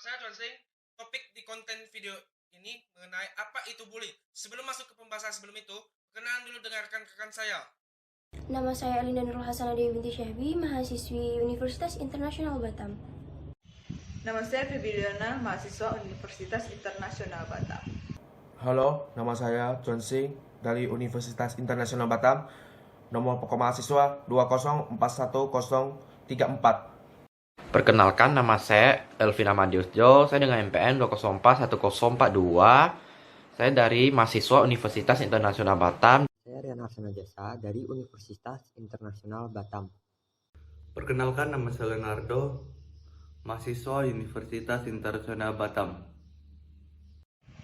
Saya Johnsing. Topik di konten video ini mengenai apa itu bullying. Sebelum masuk ke pembahasan sebelum itu, perkenalan dulu dengarkan rekan saya. Nama saya Alinda Nurul Hasanah Dewi binti Syahbi, mahasiswi Universitas Internasional Batam. Nama saya Febriana, mahasiswa Universitas Internasional Batam. Halo, nama saya Johnsing dari Universitas Internasional Batam. Nomor pokok mahasiswa 2041034. Perkenalkan, nama saya Elvina Madiusjo. Saya dengan MPN 2041042. Saya dari mahasiswa Universitas Internasional Batam. Saya Rian Harsana Jasa dari Universitas Internasional Batam. Perkenalkan, nama saya Leonardo, mahasiswa Universitas Internasional Batam.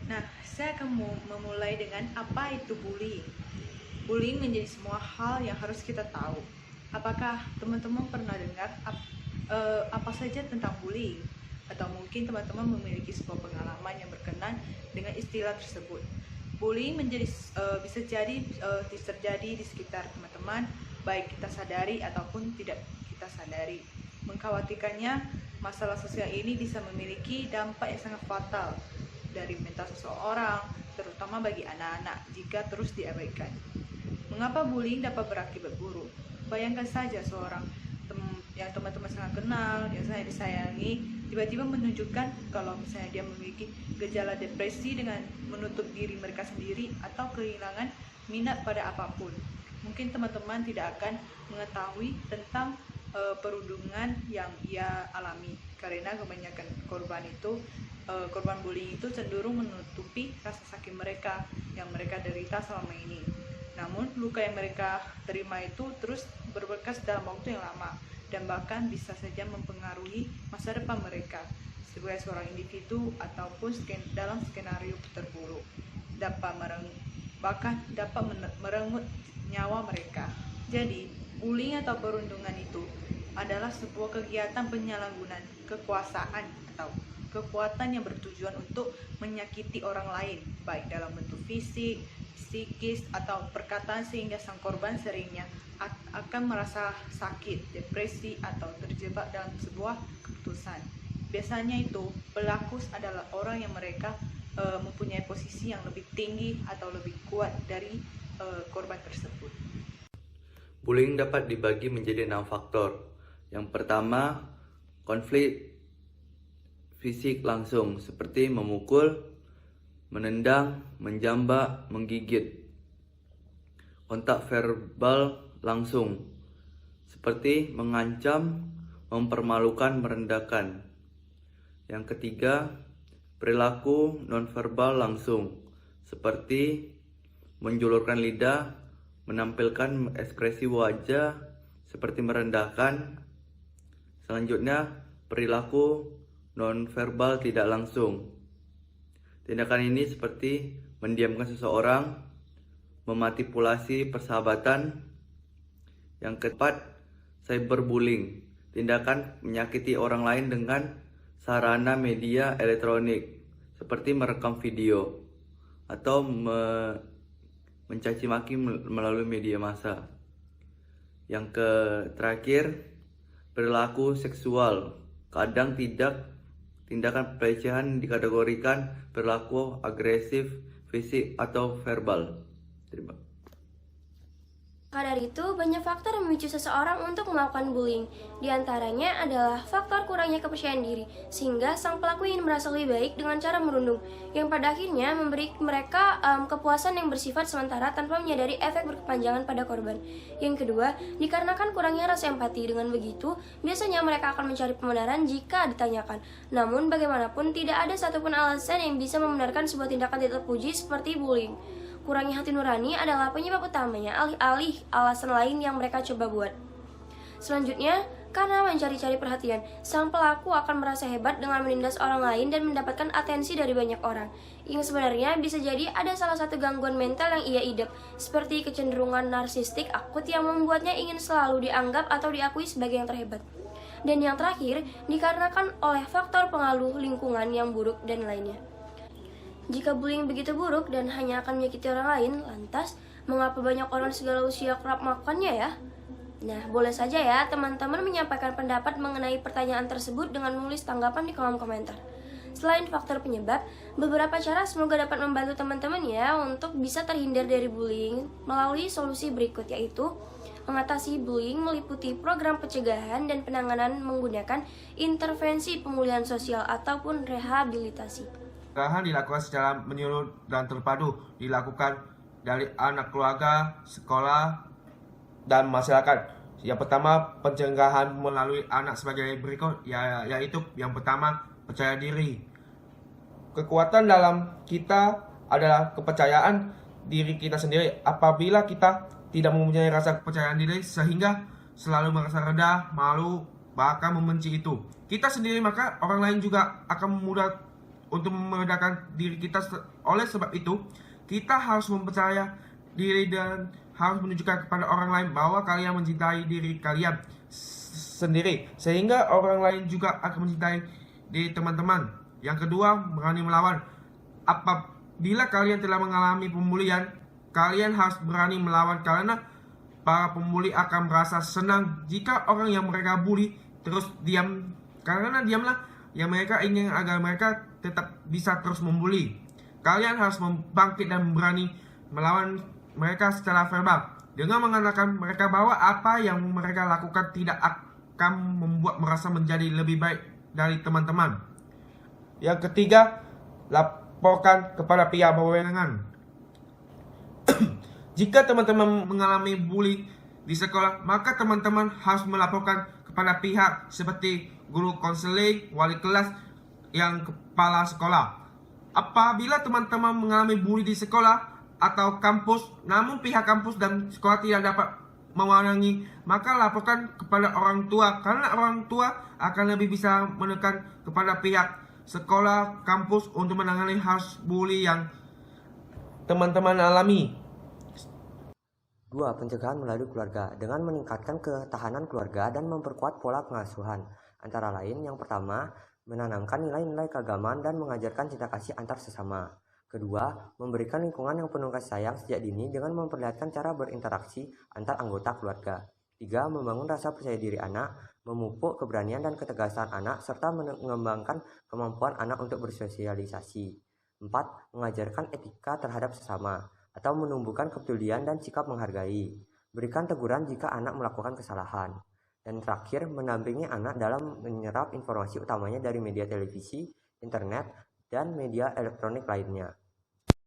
Nah, saya akan memulai dengan apa itu bullying. Bullying menjadi semua hal yang harus kita tahu. Apakah teman-teman pernah dengar apa saja tentang bullying? Atau mungkin teman-teman memiliki sebuah pengalaman yang berkenan dengan istilah tersebut. Bullying bisa jadi terjadi di sekitar teman-teman, baik kita sadari ataupun tidak kita sadari. Mengkhawatirkannya, masalah sosial ini bisa memiliki dampak yang sangat fatal dari mental seseorang, terutama bagi anak-anak jika terus diabaikan. Mengapa bullying dapat berakibat buruk? Bayangkan saja seorang yang teman-teman sangat kenal, yang sangat disayangi, tiba-tiba menunjukkan kalau misalnya dia memiliki gejala depresi dengan menutup diri mereka sendiri atau kehilangan minat pada apapun. Mungkin teman-teman tidak akan mengetahui tentang perundungan yang ia alami, karena kebanyakan korban bullying itu cenderung menutupi rasa sakit mereka yang mereka derita selama ini. Namun luka yang mereka terima itu terus berbekas dalam waktu yang lama dan bahkan bisa saja mempengaruhi masa depan mereka sebagai seorang individu ataupun dalam skenario terburuk, bahkan dapat merenggut nyawa mereka. Jadi, bullying atau perundungan itu adalah sebuah kegiatan penyalahgunaan kekuasaan atau kekuatan yang bertujuan untuk menyakiti orang lain, baik dalam bentuk fisik, psikis, atau perkataan, sehingga sang korban seringnya akan merasa sakit, depresi, atau terjebak dalam sebuah keputusan. Biasanya itu pelaku adalah orang yang mereka mempunyai posisi yang lebih tinggi atau lebih kuat dari korban tersebut. Bullying dapat dibagi menjadi 6 faktor. Yang pertama, konflik fisik langsung seperti memukul, menendang, menjambak, menggigit. Kontak verbal langsung seperti mengancam, mempermalukan, merendahkan. Yang ketiga, perilaku nonverbal langsung seperti menjulurkan lidah, menampilkan ekspresi wajah seperti merendahkan. Selanjutnya, perilaku nonverbal tidak langsung. Tindakan ini seperti mendiamkan seseorang, memanipulasi persahabatan. Yang keempat, cyberbullying, tindakan menyakiti orang lain dengan sarana media elektronik seperti merekam video atau mencaci maki melalui media massa. Yang terakhir, perilaku seksual, kadang tindakan pelecehan dikategorikan perilaku agresif, fisik, atau verbal. Terima kasih. Maka dari itu, banyak faktor yang memicu seseorang untuk melakukan bullying. Di antaranya adalah faktor kurangnya kepercayaan diri, sehingga sang pelaku ingin merasa lebih baik dengan cara merundung, yang pada akhirnya memberi mereka kepuasan yang bersifat sementara tanpa menyadari efek berkepanjangan pada korban. Yang kedua, dikarenakan kurangnya rasa empati. Dengan begitu, biasanya mereka akan mencari pembenaran jika ditanyakan. Namun, bagaimanapun tidak ada satupun alasan yang bisa membenarkan sebuah tindakan tidak terpuji seperti bullying. Kurangnya hati nurani adalah penyebab utamanya, alih-alih alasan lain yang mereka coba buat. Selanjutnya, karena mencari-cari perhatian, sang pelaku akan merasa hebat dengan menindas orang lain dan mendapatkan atensi dari banyak orang. Yang sebenarnya bisa jadi ada salah satu gangguan mental yang ia idap, seperti kecenderungan narsistik akut yang membuatnya ingin selalu dianggap atau diakui sebagai yang terhebat. Dan yang terakhir, dikarenakan oleh faktor pengaruh lingkungan yang buruk dan lainnya. Jika bullying begitu buruk dan hanya akan menyakiti orang lain, lantas mengapa banyak orang segala usia kerap melakukannya ya? Nah, boleh saja ya teman-teman menyampaikan pendapat mengenai pertanyaan tersebut dengan menulis tanggapan di kolom komentar. Selain faktor penyebab, beberapa cara semoga dapat membantu teman-teman ya untuk bisa terhindar dari bullying melalui solusi berikut, yaitu mengatasi bullying meliputi program pencegahan dan penanganan menggunakan intervensi pemulihan sosial ataupun rehabilitasi. Pencegahan dilakukan secara menyeluruh dan terpadu, dilakukan dari anak, keluarga, sekolah, dan masyarakat. Yang pertama, pencegahan melalui anak sebagai berikut, yaitu yang pertama, percaya diri. Kekuatan dalam kita adalah kepercayaan diri kita sendiri. Apabila kita tidak mempunyai rasa kepercayaan diri sehingga selalu merasa rendah, malu, bahkan membenci itu kita sendiri, maka orang lain juga akan mudah untuk merendahkan diri kita. Oleh sebab itu, kita harus mempercaya diri dan harus menunjukkan kepada orang lain bahwa kalian mencintai diri kalian sendiri, sehingga orang lain juga akan mencintai diri teman-teman. Yang kedua, berani melawan. Apabila kalian telah mengalami pembulian, kalian harus berani melawan, karena para pembuli akan merasa senang jika orang yang mereka bully terus diam, karena diamlah yang mereka ingin agar mereka tetap bisa terus membuli. Kalian harus bangkit dan berani melawan mereka secara verbal dengan mengatakan mereka bahwa apa yang mereka lakukan tidak akan membuat merasa menjadi lebih baik dari teman-teman. Yang ketiga, laporkan kepada pihak berwenang. Jika teman-teman mengalami bully di sekolah, maka teman-teman harus melaporkan kepada pihak seperti guru konseling, wali kelas, yang kepala sekolah. Apabila teman-teman mengalami bully di sekolah atau kampus, namun pihak kampus dan sekolah tidak dapat mewenangi, maka laporkan kepada orang tua, karena orang tua akan lebih bisa menekan kepada pihak sekolah, kampus untuk menangani kasus bully yang teman-teman alami. 2. Pencegahan melalui keluarga dengan meningkatkan ketahanan keluarga dan memperkuat pola pengasuhan. Antara lain, yang pertama, menanamkan nilai-nilai keagamaan dan mengajarkan cinta kasih antar sesama. Kedua, memberikan lingkungan yang penuh kasih sayang sejak dini dengan memperlihatkan cara berinteraksi antar anggota keluarga. 3. Membangun rasa percaya diri anak, memupuk keberanian dan ketegasan anak, serta mengembangkan kemampuan anak untuk bersosialisasi. 4. Mengajarkan etika terhadap sesama, atau menumbuhkan kepedulian dan sikap menghargai. Berikan teguran jika anak melakukan kesalahan. Dan terakhir, mendampingi anak dalam menyerap informasi utamanya dari media televisi, internet, dan media elektronik lainnya.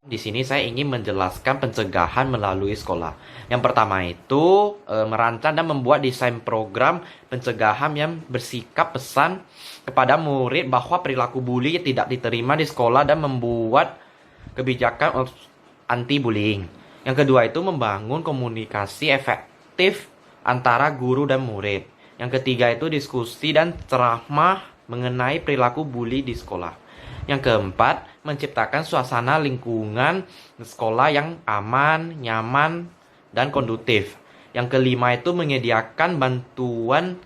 Di sini saya ingin menjelaskan pencegahan melalui sekolah. Yang pertama itu merancang dan membuat desain program pencegahan yang bersikap pesan kepada murid bahwa perilaku bully tidak diterima di sekolah dan membuat kebijakan anti bullying. Yang kedua itu membangun komunikasi efektif antara guru dan murid. Yang ketiga itu diskusi dan ceramah mengenai perilaku bully di sekolah. Yang keempat, menciptakan suasana lingkungan sekolah yang aman, nyaman, dan kondusif. Yang kelima itu menyediakan bantuan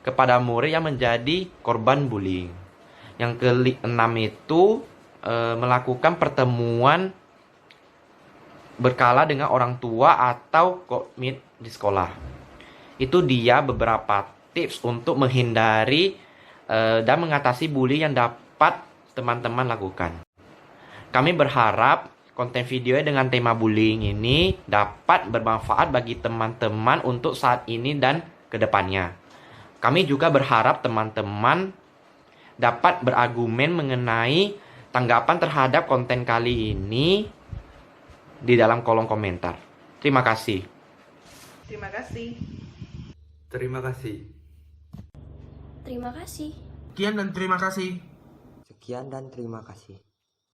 kepada murid yang menjadi korban bullying. Yang keenam itu melakukan pertemuan berkala dengan orang tua atau komit di sekolah. Itu dia beberapa tips untuk menghindari dan mengatasi bully yang dapat teman-teman lakukan. Kami berharap konten video dengan tema bullying ini dapat bermanfaat bagi teman-teman untuk saat ini dan kedepannya. Kami juga berharap teman-teman dapat berargumen mengenai tanggapan terhadap konten kali ini di dalam kolom komentar. Terima kasih. Terima kasih. Terima kasih. Terima kasih. Sekian dan terima kasih. Sekian dan terima kasih.